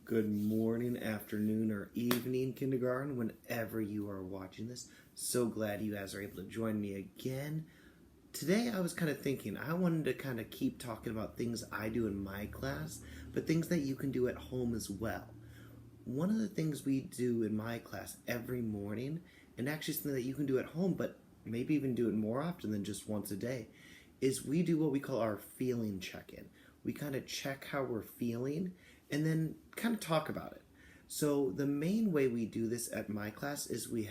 Good morning, afternoon, or evening, kindergarten, whenever you are watching this. So glad you guys are able to join me again. Today I was kind of thinking, I wanted to kind of keep talking about things I do in my class, but things that you can do at home as well. One of the things we do in my class every morning, and actually something that you can do at home, but maybe even do it more often than just once a day, is we do what we call our feeling check-in. We kind of check how we're feeling and then kind of talk about it. So the main way we do this at my class is we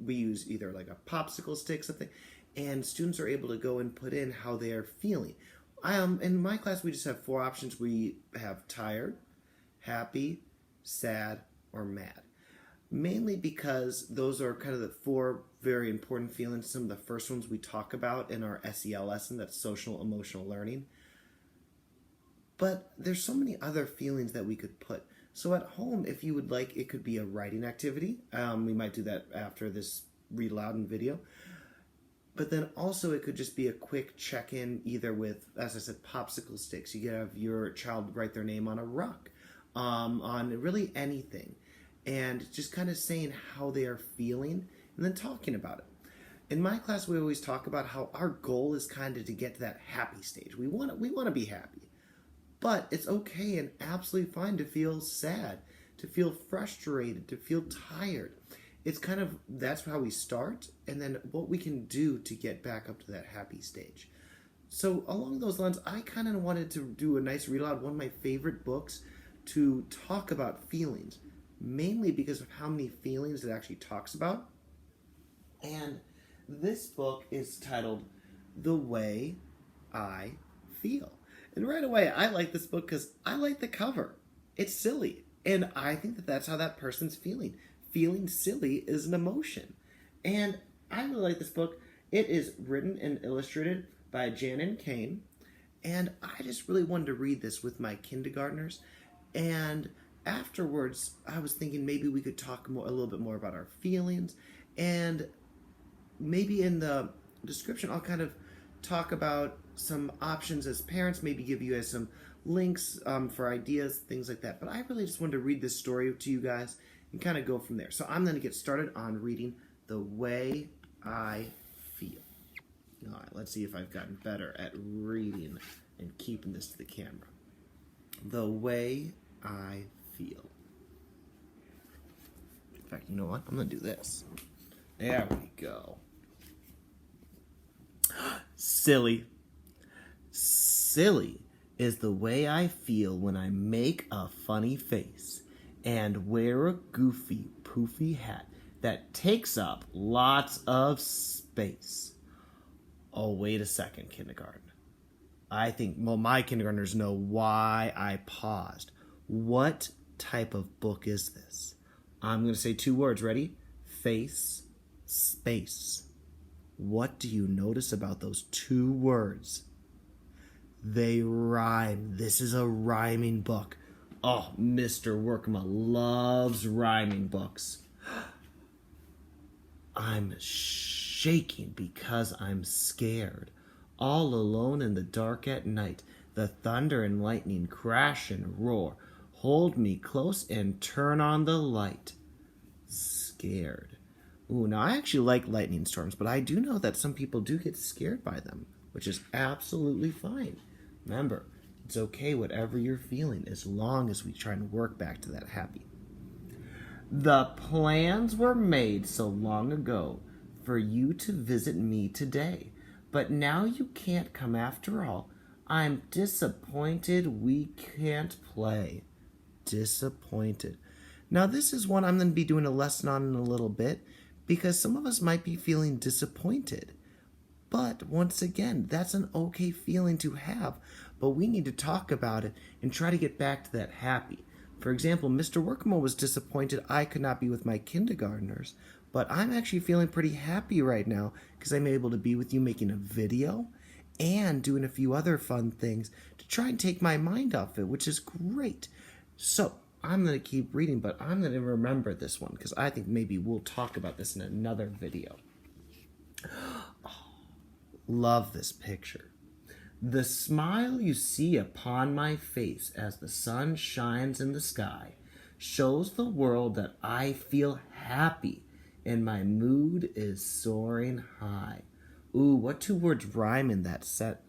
use either like a popsicle stick, something, and students are able to go and put in how they are feeling. In my class, we just have 4 options. We have tired, happy, sad, or mad. Mainly because those are kind of the 4 very important feelings. Some of the first ones we talk about in our SEL lesson, that's social emotional learning. But there's so many other feelings that we could put. So at home, if you would like, it could be a writing activity. We might do that after this read aloud and video. But then also it could just be a quick check-in either with, as I said, popsicle sticks. You could have your child write their name on a rock, on really anything. And just kind of saying how they are feeling and then talking about it. In my class, we always talk about how our goal is kind of to get to that happy stage. We want to be happy. But it's okay and absolutely fine to feel sad, to feel frustrated, to feel tired. It's kind of, that's how we start, and then what we can do to get back up to that happy stage. So along those lines, I kind of wanted to do a nice read aloud, one of my favorite books to talk about feelings, mainly because of how many feelings it actually talks about. And this book is titled The Way I Feel. And right away, I like this book because I like the cover. It's silly. And I think that that's how that person's feeling. Feeling silly is an emotion. And I really like this book. It is written and illustrated by Jan Kane. And I just really wanted to read this with my kindergartners. And afterwards, I was thinking maybe we could talk a little bit more about our feelings. And maybe in the description, I'll kind of talk about some options as parents, maybe give you guys some links for ideas, things like that. But I really just wanted to read this story to you guys and kind of go from there. So I'm going to get started on reading The Way I Feel. All right, let's see if I've gotten better at reading and keeping this to the camera. The Way I Feel. In fact, you know what? I'm going to do this. There we go. Silly. Silly is the way I feel when I make a funny face and wear a goofy, poofy hat that takes up lots of space. Oh, wait a second, kindergarten. I think, my kindergartners know why I paused. What type of book is this? I'm going to say 2 words. Ready? Face, space. What do you notice about those 2 words? They rhyme. This is a rhyming book. Oh, Mr. Workma loves rhyming books. I'm shaking because I'm scared. All alone in the dark at night, the thunder and lightning crash and roar. Hold me close and turn on the light. Scared. Ooh, now I actually like lightning storms, but I do know that some people do get scared by them, which is absolutely fine. Remember, it's okay whatever you're feeling as long as we try and work back to that happy. The plans were made so long ago for you to visit me today, but now you can't come after all. I'm disappointed we can't play. Disappointed. Now this is one I'm going to be doing a lesson on in a little bit, because some of us might be feeling disappointed. But once again, that's an okay feeling to have, but we need to talk about it and try to get back to that happy. For example, Mr. Workmo was disappointed I could not be with my kindergartners, but I'm actually feeling pretty happy right now because I'm able to be with you making a video and doing a few other fun things to try and take my mind off it, which is great. So I'm going to keep reading, but I'm going to remember this one because I think maybe we'll talk about this in another video. Oh, love this picture. The smile you see upon my face as the sun shines in the sky shows the world that I feel happy and my mood is soaring high. Ooh, what two words rhyme in that set?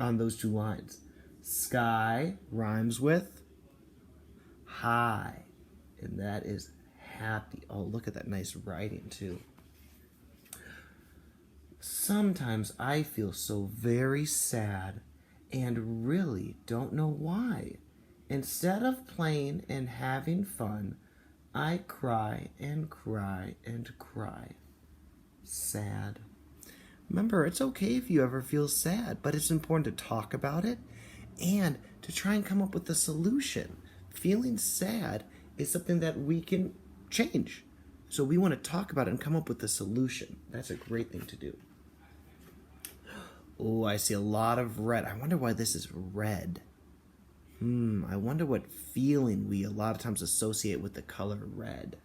On those two lines. Sky rhymes with high, and that is happy. Oh, look at that nice writing too. Sometimes I feel so very sad and really don't know why. Instead of playing and having fun, I cry and cry and cry. Sad. Remember, it's okay if you ever feel sad, but it's important to talk about it and to try and come up with a solution. Feeling sad is something that we can change. So we want to talk about it and come up with a solution. That's a great thing to do. Oh, I see a lot of red. I wonder why this is red. I wonder what feeling we a lot of times associate with the color red.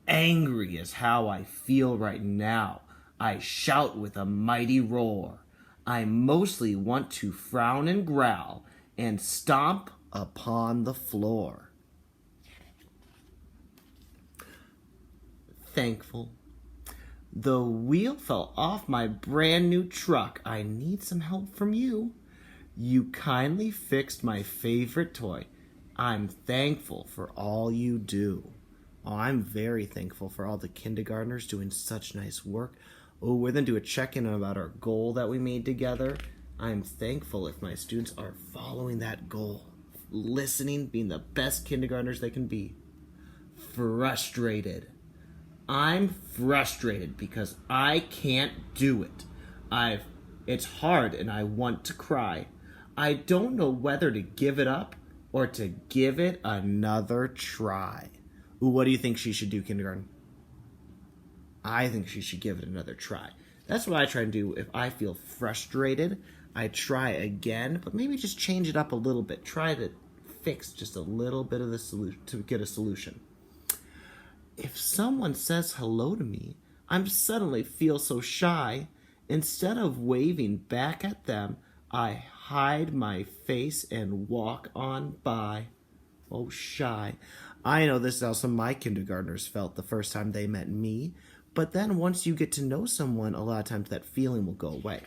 Angry is how I feel right now. I shout with a mighty roar. I mostly want to frown and growl and stomp upon the floor. Thankful. The wheel fell off my brand new truck. I need some help from you. You kindly fixed my favorite toy. I'm thankful for all you do. Oh, I'm very thankful for all the kindergartners doing such nice work. Oh, we're going to do a check-in about our goal that we made together. I'm thankful if my students are following that goal, listening, being the best kindergartners they can be. Frustrated. I'm frustrated because I can't do it. It's hard and I want to cry. I don't know whether to give it up or to give it another try. Ooh, what do you think she should do, kindergarten? I think she should give it another try. That's what I try and do. If I feel frustrated, I try again, but maybe just change it up a little bit. Try to fix just a little bit of the solution to get a solution. If someone says hello to me, I suddenly feel so shy. Instead of waving back at them, I hide my face and walk on by. Oh, shy. I know this is how some of my kindergartners felt the first time they met me, but then once you get to know someone, a lot of times that feeling will go away.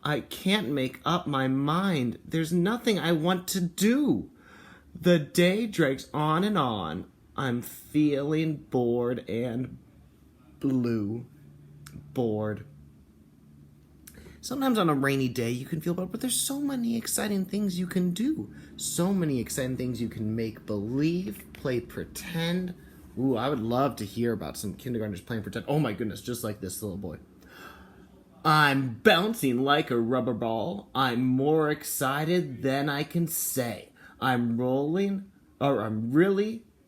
I can't make up my mind. There's nothing I want to do. The day drags on and on. I'm feeling bored and blue. Bored. Sometimes on a rainy day you can feel bored, but there's so many exciting things you can do. So many exciting things you can make believe, play pretend. Ooh, I would love to hear about some kindergartners playing pretend. Oh my goodness, just like this little boy. I'm bouncing like a rubber ball. I'm more excited than I can say.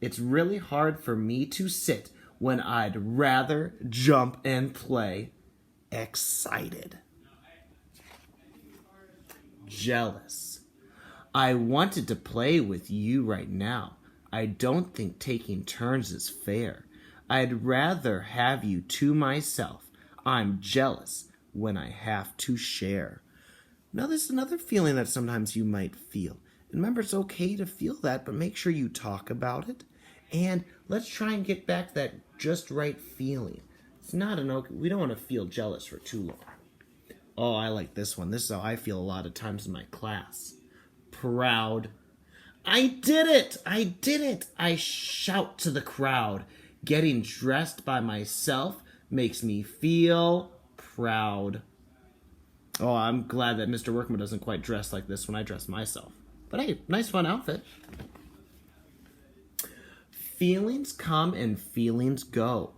It's really hard for me to sit when I'd rather jump and play. Excited. Jealous. I wanted to play with you right now. I don't think taking turns is fair. I'd rather have you to myself. I'm jealous when I have to share. Now, this is another feeling that sometimes you might feel. And remember, it's okay to feel that, but make sure you talk about it. And let's try and get back that just right feeling. We don't want to feel jealous for too long. Oh, I like this one. This is how I feel a lot of times in my class. Proud. I did it! I shout to the crowd. Getting dressed by myself makes me feel proud. Oh, I'm glad that Mr. Workman doesn't quite dress like this when I dress myself. But hey, nice fun outfit. Feelings come and feelings go.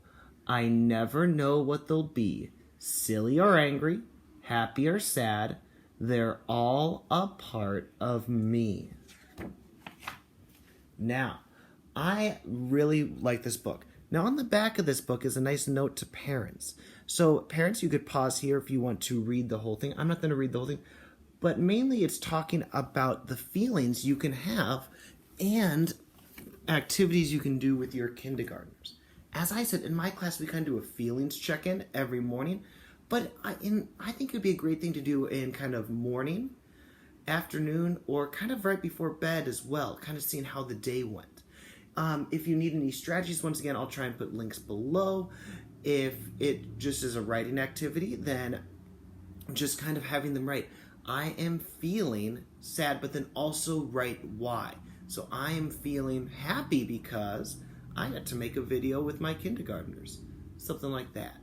I never know what they'll be. Silly or angry, happy or sad, they're all a part of me. Now, I really like this book. Now, on the back of this book is a nice note to parents. So, parents, you could pause here if you want to read the whole thing. I'm not going to read the whole thing. But mainly it's talking about the feelings you can have and activities you can do with your kindergartners. as I said, in my class, we kind of do a feelings check-in every morning, but I think it would be a great thing to do in kind of morning, afternoon, or kind of right before bed as well, kind of seeing how the day went. If you need any strategies, once again, I'll try and put links below. If it just is a writing activity, then just kind of having them write, I am feeling sad, but then also write why. So I am feeling happy because I got to make a video with my kindergartners. Something like that.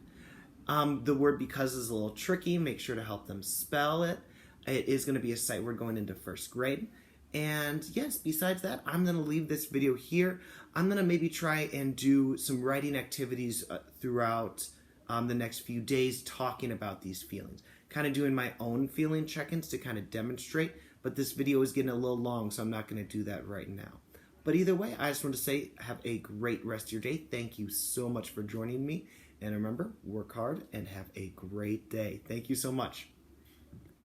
The word because is a little tricky. Make sure to help them spell it. It is going to be a sight word going into first grade. And yes, besides that, I'm going to leave this video here. I'm going to maybe try and do some writing activities throughout the next few days talking about these feelings. Kind of doing my own feeling check-ins to kind of demonstrate, but this video is getting a little long, so I'm not going to do that right now. But either way, I just want to say have a great rest of your day. Thank you so much for joining me. And remember, work hard and have a great day. Thank you so much.